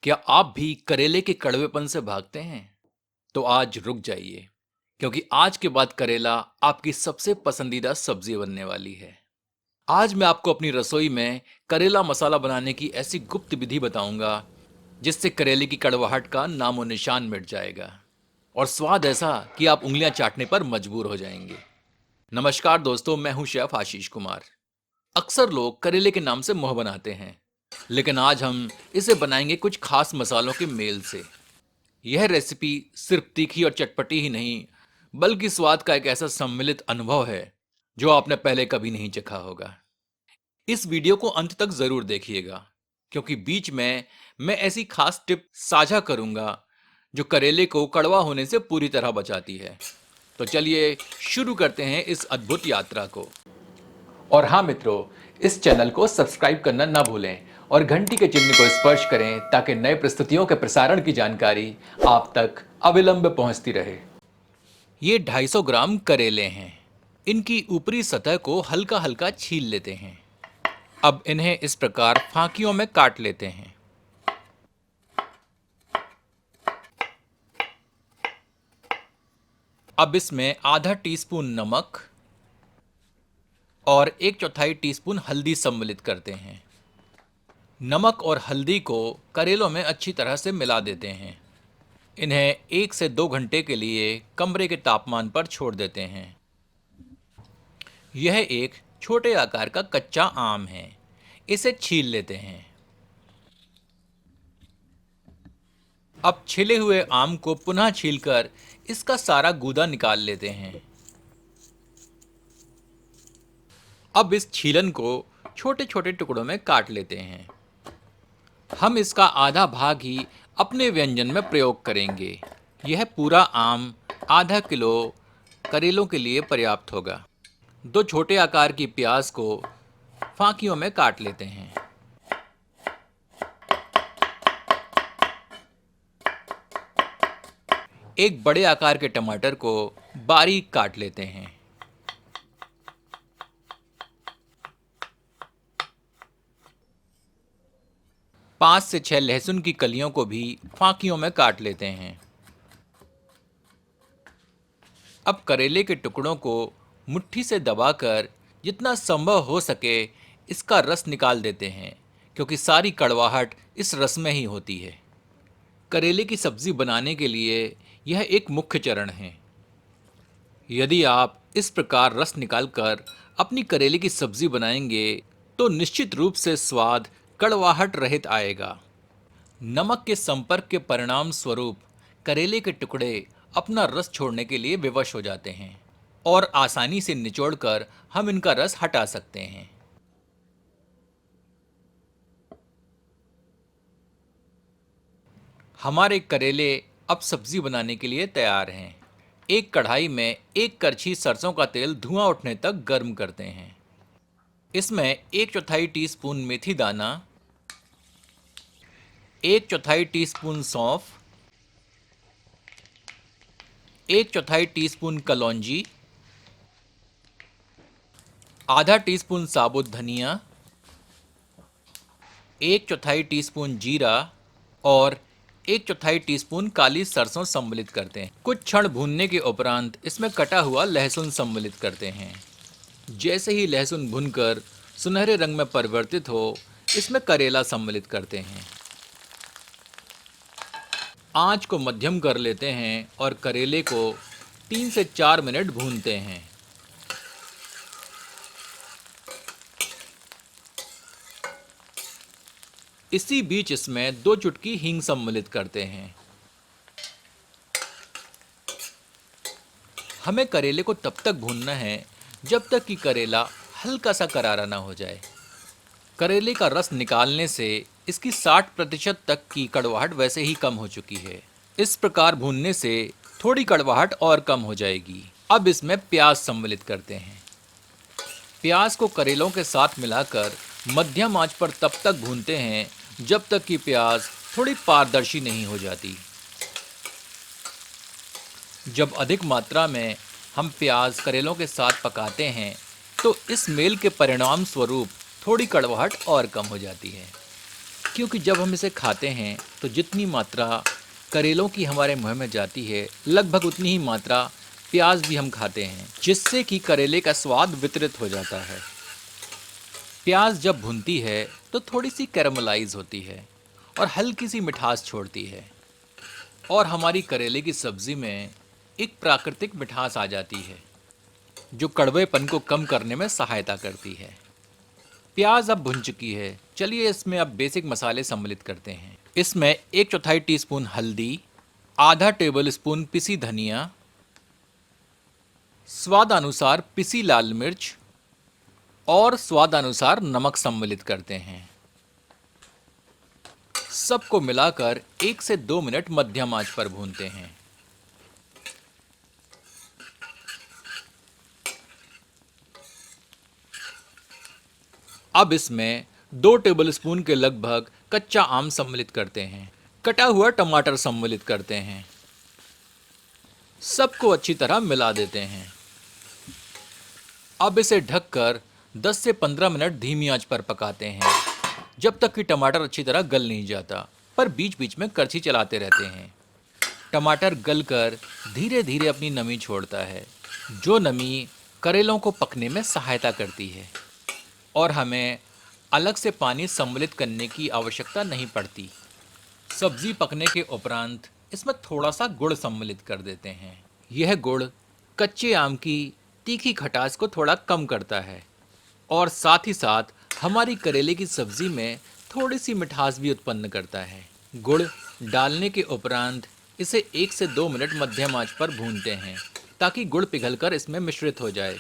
क्या आप भी करेले के कड़वेपन से भागते हैं? तो आज रुक जाइए, क्योंकि आज के बाद करेला आपकी सबसे पसंदीदा सब्जी बनने वाली है। आज मैं आपको अपनी रसोई में करेला मसाला बनाने की ऐसी गुप्त विधि बताऊंगा, जिससे करेले की कड़वाहट का नामो निशान मिट जाएगा और स्वाद ऐसा कि आप उंगलियां चाटने पर मजबूर हो जाएंगे। नमस्कार दोस्तों, मैं हूं शेफ आशीष कुमार। अक्सर लोग करेले के नाम से मुंह बनाते हैं, लेकिन आज हम इसे बनाएंगे कुछ खास मसालों के मेल से। यह रेसिपी सिर्फ तीखी और चटपटी ही नहीं, बल्कि स्वाद का एक ऐसा सम्मिलित अनुभव है जो आपने पहले कभी नहीं चखा होगा। इस वीडियो को अंत तक जरूर देखिएगा, क्योंकि बीच में मैं ऐसी खास टिप साझा करूंगा जो करेले को कड़वा होने से पूरी तरह बचाती है। तो चलिए शुरू करते हैं इस अद्भुत यात्रा को। और हाँ मित्रों, इस चैनल को सब्सक्राइब करना ना भूलें और घंटी के चिन्ह को स्पर्श करें ताकि नए प्रस्तुतियों के प्रसारण की जानकारी आप तक अविलंब पहुंचती रहे। ये 250 ग्राम करेले हैं। इनकी ऊपरी सतह को हल्का हल्का छील लेते हैं। अब इन्हें इस प्रकार फांकियों में काट लेते हैं। अब इसमें आधा टीस्पून नमक और 1/4 टीस्पून हल्दी सम्मिलित करते हैं। नमक और हल्दी को करेलों में अच्छी तरह से मिला देते हैं। इन्हें 1 से 2 घंटे के लिए कमरे के तापमान पर छोड़ देते हैं। यह एक छोटे आकार का कच्चा आम है। इसे छील लेते हैं। अब छिले हुए आम को पुनः छीलकर इसका सारा गूदा निकाल लेते हैं। अब इस छीलन को छोटे छोटे टुकड़ों में काट लेते हैं। हम इसका आधा भाग ही अपने व्यंजन में प्रयोग करेंगे। यह पूरा आम आधा किलो करेलों के लिए पर्याप्त होगा। 2 छोटे आकार की प्याज को फांकियों में काट लेते हैं। एक बड़े आकार के टमाटर को बारीक काट लेते हैं। 5 से 6 लहसुन की कलियों को भी फांकियों में काट लेते हैं। अब करेले के टुकड़ों को मुट्ठी से दबाकर जितना संभव हो सके इसका रस निकाल देते हैं, क्योंकि सारी कड़वाहट इस रस में ही होती है। करेले की सब्जी बनाने के लिए यह एक मुख्य चरण है। यदि आप इस प्रकार रस निकालकर अपनी करेले की सब्जी बनाएंगे तो निश्चित रूप से स्वाद कड़वाहट रहित आएगा। नमक के संपर्क के परिणाम स्वरूप करेले के टुकड़े अपना रस छोड़ने के लिए विवश हो जाते हैं और आसानी से निचोड़कर हम इनका रस हटा सकते हैं। हमारे करेले अब सब्जी बनाने के लिए तैयार हैं। एक कढ़ाई में 1 करछी सरसों का तेल धुआं उठने तक गर्म करते हैं। इसमें 1/4 टीस्पून मेथी दाना, 1/4 टीस्पून सौंफ, 1/4 टीस्पून कलौंजी, आधा टीस्पून साबुत धनिया, 1/4 टीस्पून जीरा और 1/4 टीस्पून काली सरसों सम्मिलित करते हैं। कुछ क्षण भूनने के उपरांत इसमें कटा हुआ लहसुन सम्मिलित करते हैं। जैसे ही लहसुन भुनकर सुनहरे रंग में परिवर्तित हो, इसमें करेला सम्मिलित करते हैं। आंच को मध्यम कर लेते हैं और करेले को 3 से 4 मिनट भूनते हैं। इसी बीच इसमें 2 चुटकी हींग सम्मिलित करते हैं। हमें करेले को तब तक भूनना है जब तक कि करेला हल्का सा करारा ना हो जाए। करेले का रस निकालने से इसकी 60% तक की कड़वाहट वैसे ही कम हो चुकी है। इस प्रकार भूनने से थोड़ी कड़वाहट और कम हो जाएगी। अब इसमें प्याज सम्मिलित करते हैं। प्याज को करेलों के साथ मिलाकर मध्यम आंच पर तब तक भूनते हैं जब तक कि प्याज थोड़ी पारदर्शी नहीं हो जाती। जब अधिक मात्रा में हम प्याज करेलों के साथ पकाते हैं तो इस मेल के परिणाम स्वरूप थोड़ी कड़वाहट और कम हो जाती है। क्योंकि जब हम इसे खाते हैं तो जितनी मात्रा करेलों की हमारे मुंह में जाती है, लगभग उतनी ही मात्रा प्याज भी हम खाते हैं, जिससे कि करेले का स्वाद वितरित हो जाता है। प्याज जब भुनती है तो थोड़ी सी कैरमलाइज होती है और हल्की सी मिठास छोड़ती है, और हमारी करेले की सब्जी में एक प्राकृतिक मिठास आ जाती है जो कड़वेपन को कम करने में सहायता करती है। प्याज अब भुन चुकी है, चलिए इसमें अब बेसिक मसाले सम्मिलित करते हैं। इसमें 1/4 टीस्पून हल्दी, आधा टेबल स्पून पिसी धनिया, स्वादानुसार पिसी लाल मिर्च और स्वादानुसार नमक सम्मिलित करते हैं। सबको मिलाकर 1 से 2 मिनट मध्यम आंच पर भूनते हैं। अब इसमें 2 टेबलस्पून के लगभग कच्चा आम सम्मिलित करते हैं। कटा हुआ टमाटर सम्मिलित करते हैं। सबको अच्छी तरह मिला देते हैं। अब इसे ढककर 10 से 15 मिनट धीमी आंच पर पकाते हैं, जब तक कि टमाटर अच्छी तरह गल नहीं जाता, पर बीच बीच में करछी चलाते रहते हैं। टमाटर गलकर धीरे धीरे अपनी नमी छोड़ता है, जो नमी करेलों को पकने में सहायता करती है, और हमें अलग से पानी सम्मिलित करने की आवश्यकता नहीं पड़ती। सब्जी पकने के उपरांत इसमें थोड़ा सा गुड़ सम्मिलित कर देते हैं। यह गुड़ कच्चे आम की तीखी खटास को थोड़ा कम करता है, और साथ ही साथ हमारी करेले की सब्जी में थोड़ी सी मिठास भी उत्पन्न करता है। गुड़ डालने के उपरांत इसे 1 से 2 मिनट मध्यम आंच पर भूनते हैं, ताकि गुड़ पिघलकर इसमें मिश्रित हो जाए।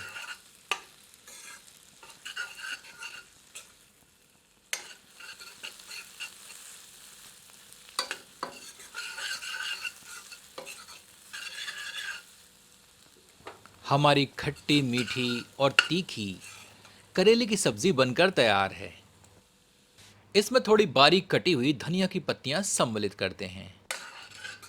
हमारी खट्टी मीठी और तीखी करेले की सब्जी बनकर तैयार है। इसमें थोड़ी बारीक कटी हुई धनिया की पत्तियां सम्मिलित करते हैं।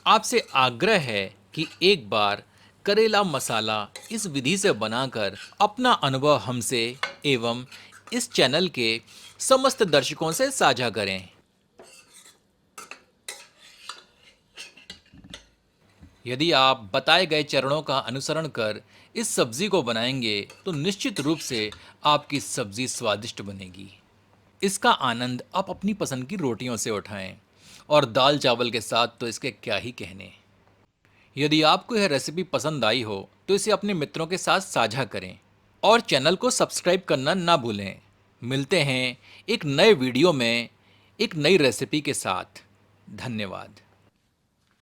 आपसे आग्रह है कि एक बार करेला मसाला इस विधि से बनाकर अपना अनुभव हमसे एवं इस चैनल के समस्त दर्शकों से साझा करें। यदि आप बताए गए चरणों का अनुसरण कर इस सब्जी को बनाएंगे तो निश्चित रूप से आपकी सब्जी स्वादिष्ट बनेगी। इसका आनंद आप अपनी पसंद की रोटियों से उठाएं, और दाल चावल के साथ तो इसके क्या ही कहने। यदि आपको यह रेसिपी पसंद आई हो तो इसे अपने मित्रों के साथ साझा करें, और चैनल को सब्सक्राइब करना ना भूलें। मिलते हैं एक नए वीडियो में एक नई रेसिपी के साथ। धन्यवाद।